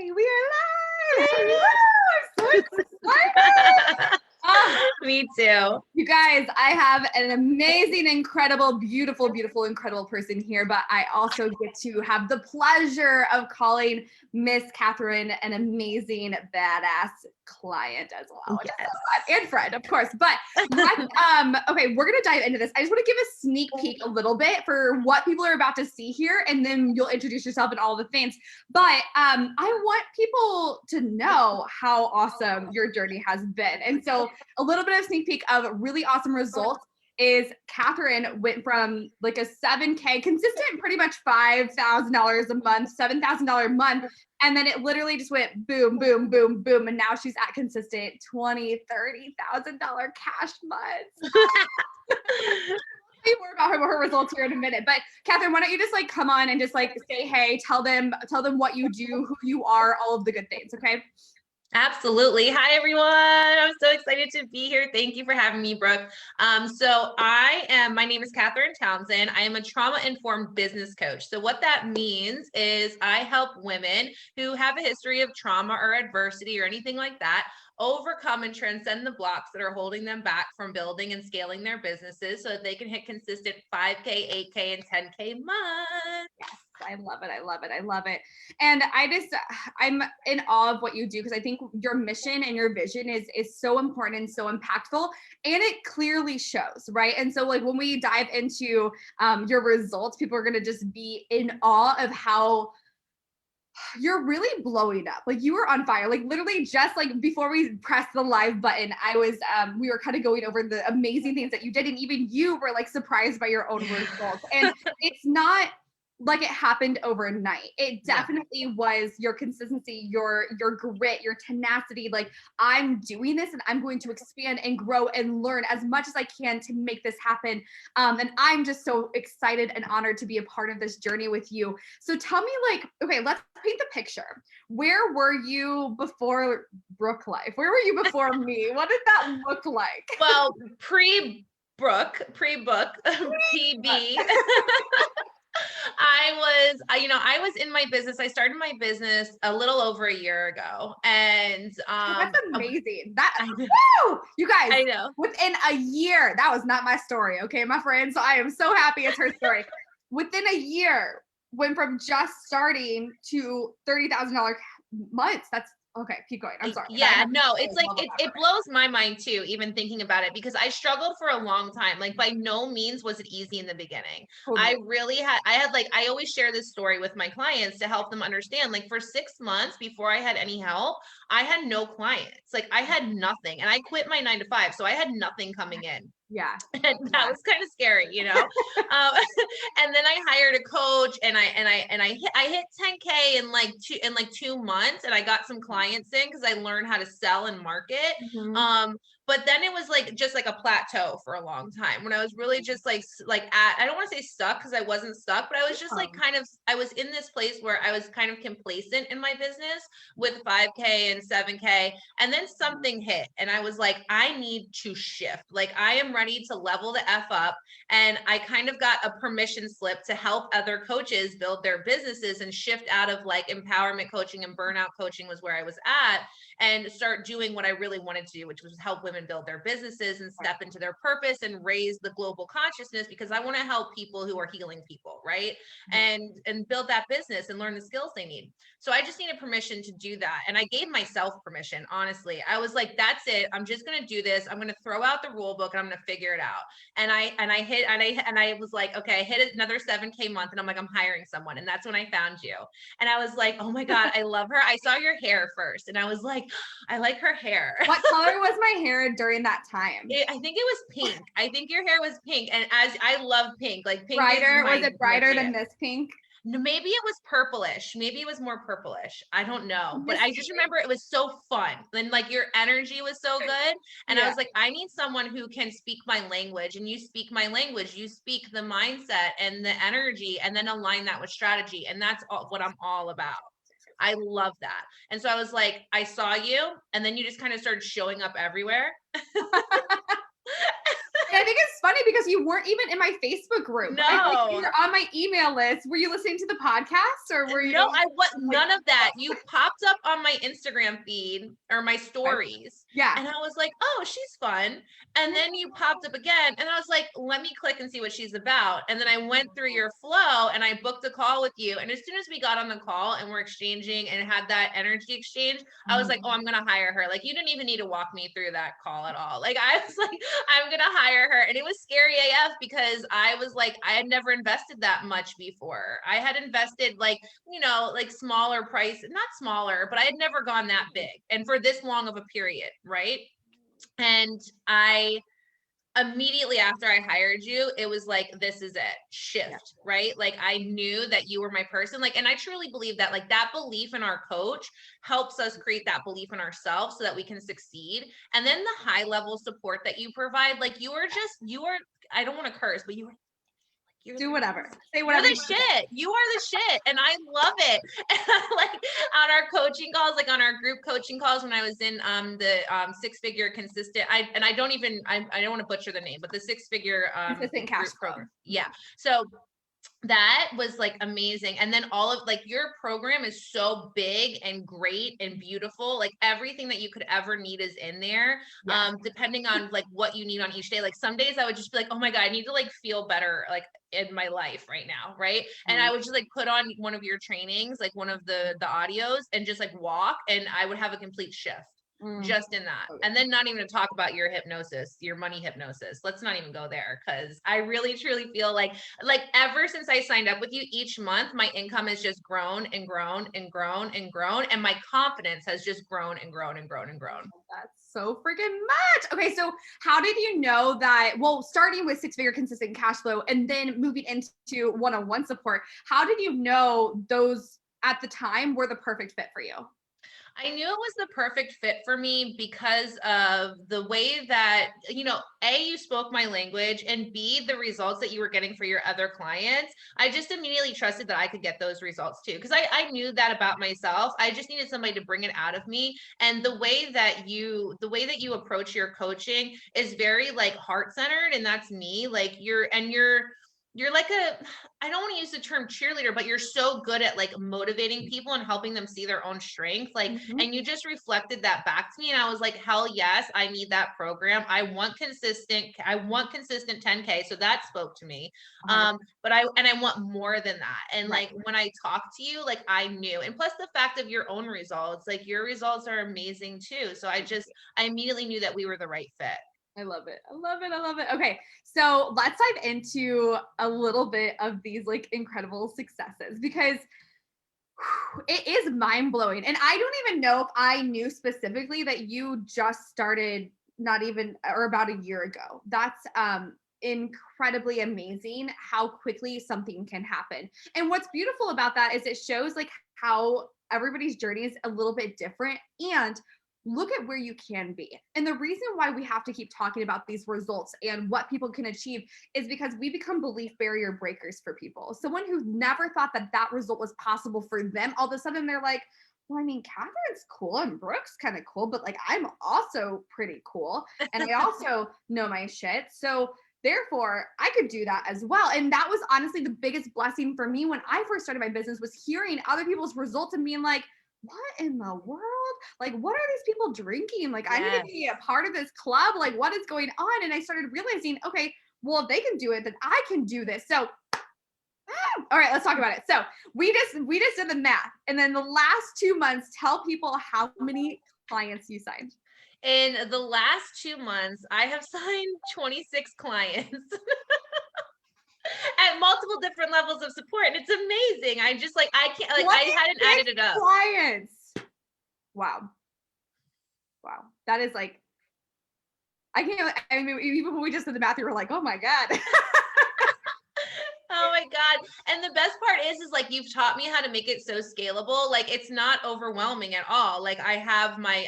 We are live. Woo! I'm so excited. Me too. You guys, I have an amazing, incredible, beautiful, incredible person here, but I also get to have the pleasure of calling Miss Katherine an amazing, badass client as well. Yes. And friend, of course. But okay, we're gonna dive into this. I just want to give a sneak peek a little bit for what people are about to see here, and then you'll introduce yourself and all the things. But I want people to know how awesome your journey has been. And so a little bit of sneak peek of really awesome results is Katherine went from like a 7K consistent, pretty much $5,000 a month, $7,000 a month. And then it literally just went boom, boom, boom, boom. And now she's at consistent $20,000, $30,000 cash months. More about her results here in a minute. But Katherine, why don't you just like come on and just like say, hey, tell them what you do, who you are, all of the good things. Okay. Absolutely. Hi, everyone. I'm so excited to be here. Thank you for having me, Brooke. My name is Katherine Townsend. I am a trauma-informed business coach. So what that means is I help women who have a history of trauma or adversity or anything like that overcome and transcend the blocks that are holding them back from building and scaling their businesses so that they can hit consistent 5K, 8K, and 10K months. Yes, I love it. I love it. I love it. And I'm in awe of what you do because I think your mission and your vision is so important and so impactful, and it clearly shows, right? And so like when we dive into your results, people are going to just be in awe of how you're really blowing up. Like you were on fire. Like literally just like before we pressed the live button, we were kind of going over the amazing things that you did. And even you were like surprised by your own results. And it's not like it happened overnight. It definitely was your consistency, your grit, your tenacity. Like I'm doing this and I'm going to expand and grow and learn as much as I can to make this happen. And I'm just so excited and honored to be a part of this journey with you. So tell me like, okay, let's paint the picture. Where were you before Brooke life? Where were you before me? What did that look like? Well, pre-book, PB. I was in my business. I started my business a little over a year ago. And that's amazing. Woo! You guys, I know. Within a year, that was not my story, okay, my friend. So I am so happy it's her story. Within a year, went from just starting to $30,000 months. That's okay, keep going. I'm sorry. Yeah, no, it's like it blows my mind too, even thinking about it, because I struggled for a long time. Like by no means was it easy in the beginning. Totally. I always share this story with my clients to help them understand, like for 6 months before I had any help, I had no clients. Like I had nothing, and I quit my 9 to 5. So I had nothing coming in. Yeah. And that was kind of scary, you know? And then I hired a coach and I hit 10K in like 2 months, and I got some clients in because I learned how to sell and market. Mm-hmm. But then it was like just like a plateau for a long time when I was really just like I don't want to say stuck because I wasn't stuck, but I was just like I was in this place where I was kind of complacent in my business with 5K and 7K. And then something hit and I was like, I need to shift. Like I am ready to level the F up. And I kind of got a permission slip to help other coaches build their businesses and shift out of like empowerment coaching and burnout coaching was where I was at, and start doing what I really wanted to do, which was help women build their businesses and step into their purpose and raise the global consciousness, because I want to help people who are healing people, right? And build that business and learn the skills they need. So I just needed permission to do that. And I gave myself permission, honestly. I was like, that's it. I'm just going to do this. I'm going to throw out the rule book and I'm going to figure it out. And I was like, okay, I hit another 7K month and I'm like, I'm hiring someone. And that's when I found you. And I was like, oh my God, I love her. I saw your hair first. And I was like, I like her hair. What color was my hair during that time? I think it was pink. I think your hair was pink. And as I love pink, like pink. Brighter? Was it brighter than this pink? No, maybe it was purplish. Maybe it was more purplish. I don't know. But I just remember it was so fun. And like your energy was so good. And I was like, I need someone who can speak my language. And you speak my language. You speak the mindset and the energy, and then align that with strategy. And that's what I'm all about. I love that. And so I was like, I saw you, and then you just kind of started showing up everywhere. And I think it's funny because you weren't even in my Facebook group. No. I think you were on my email list. Were you listening to the podcast or were you? No, I was none of that. You popped up on my Instagram feed or my stories. Yeah. And I was like, oh, she's fun. And then you popped up again. And I was like, let me click and see what she's about. And then I went through your flow and I booked a call with you. And as soon as we got on the call and we're exchanging and had that energy exchange, I was like, oh, I'm going to hire her. Like, you didn't even need to walk me through that call at all. Like, I was like, I'm going to hire her. And it was scary AF because I was like, I had never invested that much before. I had invested like, you know, like smaller price, not smaller, but I had never gone that big and for this long of a period. Right. And I immediately after I hired you, it was like, this is it, shift, right? Like I knew that you were my person. Like, and I truly believe that like that belief in our coach helps us create that belief in ourselves so that we can succeed. And then the high level support that you provide, like you are, I don't want to curse, but do whatever. Say whatever. You're the shit. You are the shit. And I love it. And I, like on our coaching calls, like on our group coaching calls, when I was in the 6-figure consistent, I don't want to butcher the name, but the 6-figure consistent cash program. Yeah. So that was like amazing. And then all of like your program is so big and great and beautiful. Like everything that you could ever need is in there. Depending on like what you need on each day. Like some days I would just be like, oh my God, I need to like feel better like in my life right now. Right. And I would just like put on one of your trainings, like one of the audios and just like walk and I would have a complete shift. Just in that. And then not even to talk about your hypnosis, your money hypnosis. Let's not even go there because I really truly feel like ever since I signed up with you each month, my income has just grown and grown and grown and grown. And my confidence has just grown and grown and grown and grown. That's so freaking much. Okay. So how did you know that, well, starting with 6-figure consistent cash flow and then moving into one-on-one support, how did you know those at the time were the perfect fit for you? I knew it was the perfect fit for me because of the way that, you know, A, you spoke my language, and B, the results that you were getting for your other clients. I just immediately trusted that I could get those results too. Because I knew that about myself. I just needed somebody to bring it out of me. And the way that you approach your coaching is very like heart-centered. And that's me. Like you're like I don't want to use the term cheerleader, but you're so good at like motivating people and helping them see their own strength. Like, and you just reflected that back to me. And I was like, hell yes, I need that program. I want consistent 10K. So that spoke to me. But I want more than that. And like, when I talked to you, like I knew, and plus the fact of your own results, like your results are amazing too. So I immediately knew that we were the right fit. I love it. I love it. I love it. Okay. So let's dive into a little bit of these like incredible successes because it is mind blowing. And I don't even know if I knew specifically that you just started not even or about a year ago. That's incredibly amazing how quickly something can happen. And what's beautiful about that is it shows like how everybody's journey is a little bit different and look at where you can be. And the reason why we have to keep talking about these results and what people can achieve is because we become belief barrier breakers for people. Someone who never thought that that result was possible for them, all of a sudden they're like, well, I mean, Catherine's cool and Brooke's kind of cool, but like, I'm also pretty cool. And I also know my shit. So therefore, I could do that as well. And that was honestly the biggest blessing for me when I first started my business was hearing other people's results and being like, what in the world? Like, what are these people drinking? Like, I need to be a part of this club. Like, what is going on? And I started realizing, okay, well, if they can do it, then I can do this. So, all right, let's talk about it. So we just did the math. And then the last 2 months, tell people how many clients you signed. In the last 2 months, I have signed 26 clients. At multiple different levels of support. And it's amazing. I just like, I can't, like, I hadn't added it up. Clients. Wow. That is like, I can't, I mean, even when we just did the math, we were like, oh my God. Oh my God. And the best part is like, you've taught me how to make it so scalable. Like it's not overwhelming at all. Like I have my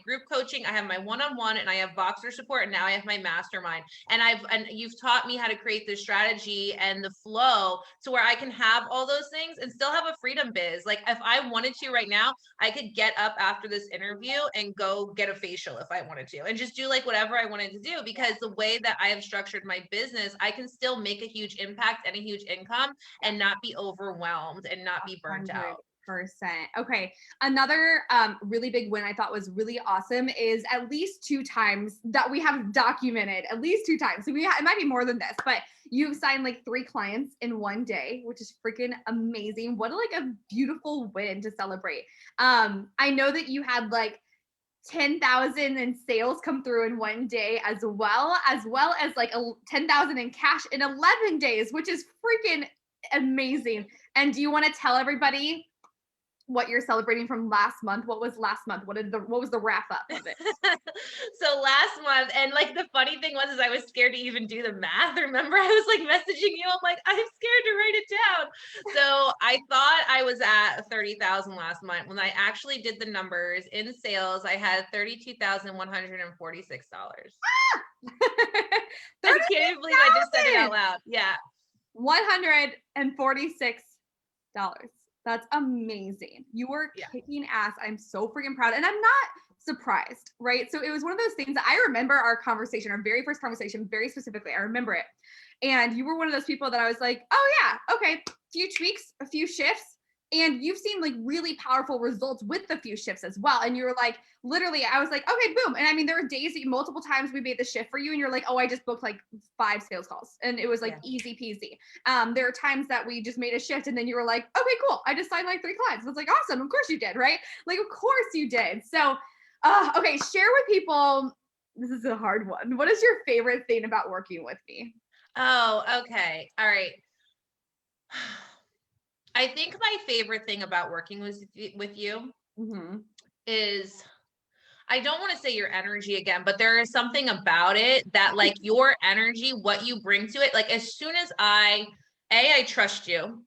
group coaching, I have my one-on-one, and I have Voxer support. And now I have my mastermind. And you've taught me how to create the strategy and the flow to where I can have all those things and still have a freedom biz. Like if I wanted to right now, I could get up after this interview and go get a facial if I wanted to, and just do like whatever I wanted to do, because the way that I have structured my business, I can still make a huge impact and a huge income and not be overwhelmed and not be burnt out. 100%. Okay. Another really big win I thought was really awesome is at least 2 times that we have documented, at least 2 times. So it might be more than this, but you've signed like 3 clients in one day, which is freaking amazing. What a beautiful win to celebrate. I know that you had like 10,000 in sales come through in one day, as well as like 10,000 in cash in 11 days, which is freaking amazing. And do you want to tell everybody what you're celebrating from last month? What was last month? What was the wrap up of it? So last month, and like the funny thing was, is I was scared to even do the math. Remember, I was like messaging you. I'm like, I'm scared to write it down. So I thought I was at 30,000 last month. When I actually did the numbers in sales, I had $32,146. I can't even believe I just said it out loud. Yeah. $146. That's amazing. You were Yeah. kicking ass. I'm so freaking proud. And I'm not surprised, right? So it was one of those things that I remember our conversation, our very first conversation, very specifically. I remember it. And you were one of those people that I was like, oh yeah, okay, few tweaks, a few shifts. And you've seen like really powerful results with the few shifts as well. And you were like, literally, I was like, okay, boom. And I mean, there were days that multiple times we made the shift for you and you're like, oh, I just booked like 5 sales calls and it was like easy peasy. There are times that we just made a shift and then you were like, okay, cool. I just signed like 3 clients. I was like, awesome. Of course you did, right? Like, of course you did. So, okay, share with people. This is a hard one. What is your favorite thing about working with me? Oh, okay. All right. I think my favorite thing about working with you is, I don't want to say your energy again, but there is something about it that like your energy, what you bring to it, like as soon as I trust you,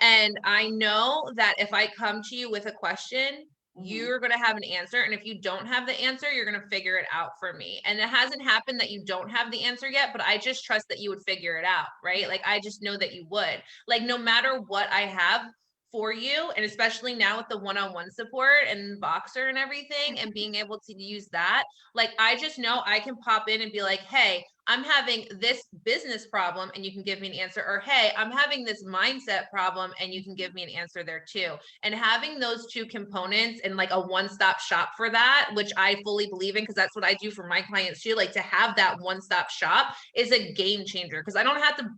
and I know that if I come to you with a question, you're going to have an answer. And if you don't have the answer, you're going to figure it out for me. And it hasn't happened that you don't have the answer yet, but I just trust that you would figure it out, right? Like, I just know that you would. Like, no matter what I have for you, and especially now with the one-on-one support and Voxer and everything, and being able to use that, like, I just know I can pop in and be like, hey, I'm having this business problem and you can give me an answer, or hey, I'm having this mindset problem and you can give me an answer there too. And having those 2 components and like a one-stop shop for that, which I fully believe in, because that's what I do for my clients too, like to have that one-stop shop is a game changer, because I don't have to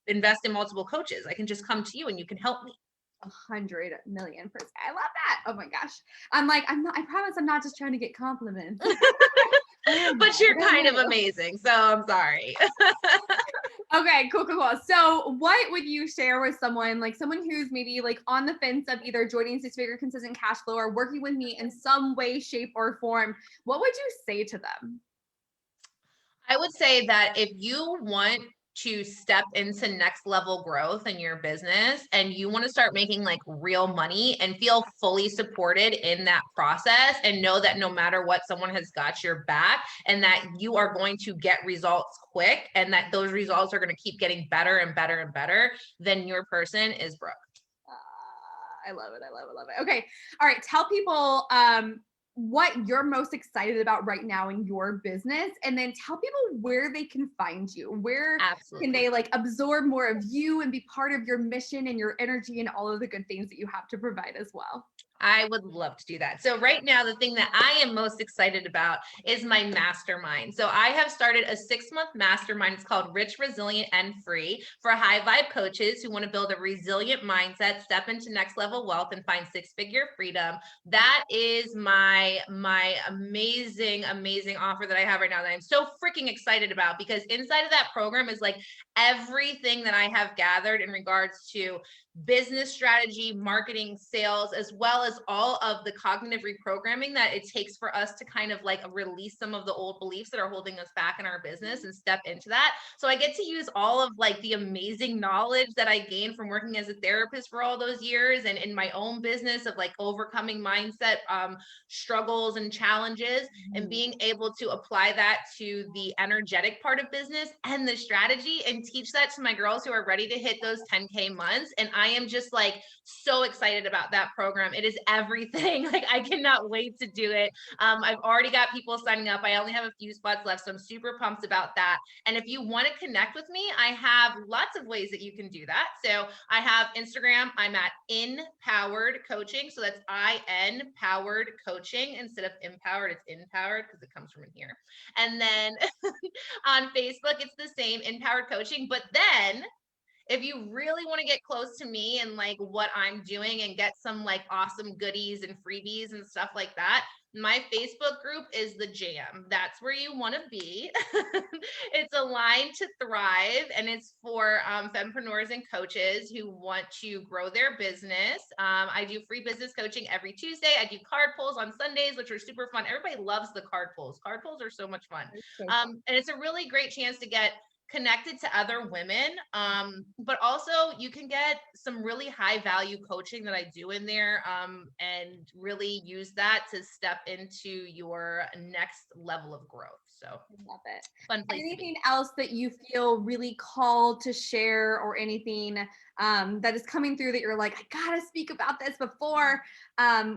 invest in multiple coaches. I can just come to you and you can help me. 100 million percent. I love that. Oh my gosh. I'm like, I promise I'm not just trying to get compliments. But you're kind of amazing. So I'm sorry. Okay, cool. So what would you share with someone who's maybe like on the fence of either joining 6-figure consistent cash flow or working with me in some way, shape, or form? What would you say to them? I would say that if you want to step into next level growth in your business and you want to start making like real money and feel fully supported in that process, and know that no matter what, someone has got your back and that you are going to get results quick and that those results are going to keep getting better and better and better, then your person is Brooke. I love it. Okay. All right. Tell people what you're most excited about right now in your business, and then tell people where they can find you. Where Absolutely. can they like absorb more of you and be part of your mission and your energy and all of the good things that you have to provide as well? I would love to do that. So right now, the thing that I am most excited about is my mastermind. So I have started a 6-month mastermind. It's called Rich, Resilient, and Free, for high vibe coaches who want to build a resilient mindset, step into next level wealth, and find 6-figure freedom. That is my amazing offer that I have right now that I'm so freaking excited about, because inside of that program is like everything that I have gathered in regards to business strategy, marketing, sales, as well as all of the cognitive reprogramming that it takes for us to kind of like release some of the old beliefs that are holding us back in our business and step into that. So I get to use all of like the amazing knowledge that I gained from working as a therapist for all those years and in my own business of like overcoming mindset struggles and challenges and being able to apply that to the energetic part of business and the strategy and teach that to my girls who are ready to hit those 10K months. And I am just like so excited about that program. It is everything. Like I cannot wait to do it. I've already got people signing up. I only have a few spots left, so I'm super pumped about that. And if you want to connect with me, I have lots of ways that you can do that. So I have Instagram. I'm at Empowered Coaching. So that's IN Powered Coaching instead of empowered. It's empowered because it comes from in here. And then on Facebook, it's the same, Empowered Coaching. But then if you really want to get close to me and like what I'm doing and get some like awesome goodies and freebies and stuff like that, my Facebook group is the jam. That's where you want to be. It's Aligned to Thrive, and it's for fempreneurs and coaches who want to grow their business. I do free business coaching every Tuesday. I do card pulls on Sundays, which are super fun. Everybody loves the card pulls. Card pulls are so much fun. And it's a really great chance to get connected to other women. But also you can get some really high value coaching that I do in there, and really use that to step into your next level of growth. So I love it. fun place Anything to be. else that you feel really called to share, or anything that is coming through that you're like, I gotta speak about this before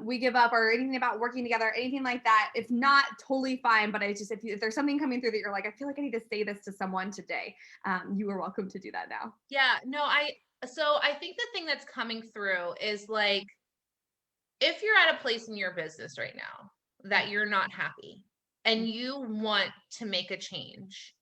we give up, or anything about working together, anything like that? If not, totally fine. But I just, if there's something coming through that you're like, I feel like I need to say this to someone today, you are welcome to do that now. Yeah, no, so I think the thing that's coming through is like, if you're at a place in your business right now that you're not happy and you want to make a change,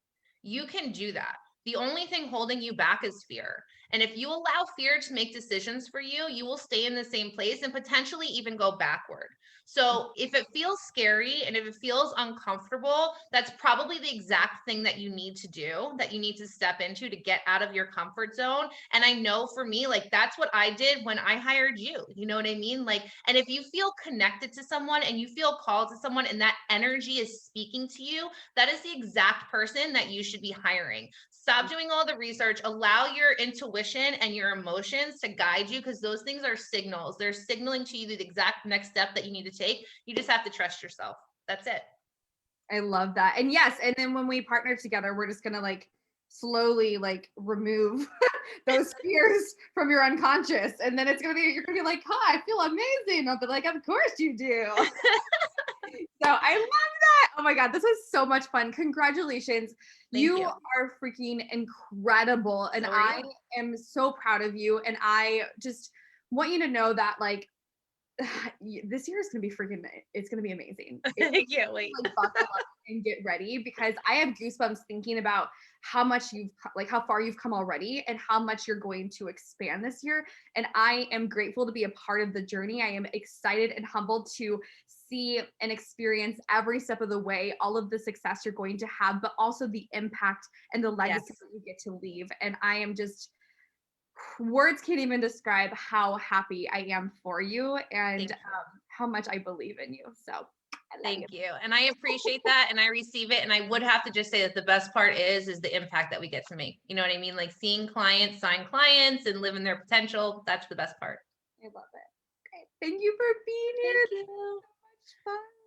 you can do that. The only thing holding you back is fear. And if you allow fear to make decisions for you, you will stay in the same place and potentially even go backward. So if it feels scary and if it feels uncomfortable, that's probably the exact thing that you need to do, that you need to step into to get out of your comfort zone. And I know for me, like that's what I did when I hired you. You know what I mean? Like, and if you feel connected to someone and you feel called to someone and that energy is speaking to you, that is the exact person that you should be hiring. Stop doing all the research, allow your intuition and your emotions to guide you, because those things are signals. They're signaling to you the exact next step that you need to take. You just have to trust yourself. That's it. I love that. And yes, and then when we partner together, we're just gonna like slowly like remove those fears from your unconscious. And then you're gonna be like, hi, I feel amazing. I'll be like, of course you do. So I love that. Oh my God, this was so much fun. Congratulations. You are freaking incredible. And I am so proud of you. And I just want you to know that like this year is going to be it's going to be amazing. I can't wait. Like buckle up and get ready, because I have goosebumps thinking about how far you've come already and how much you're going to expand this year. And I am grateful to be a part of the journey. I am excited and humbled to see and experience every step of the way, all of the success you're going to have, but also the impact and the legacy that you get to leave. And I am just, words can't even describe how happy I am for you and how much I believe in you. So thank you. And I appreciate that. And I receive it. And I would have to just say that the best part is the impact that we get to make. You know what I mean? Like seeing clients sign clients and live in their potential. That's the best part. I love it. Great. Thank you for being here. Thank you. So much fun.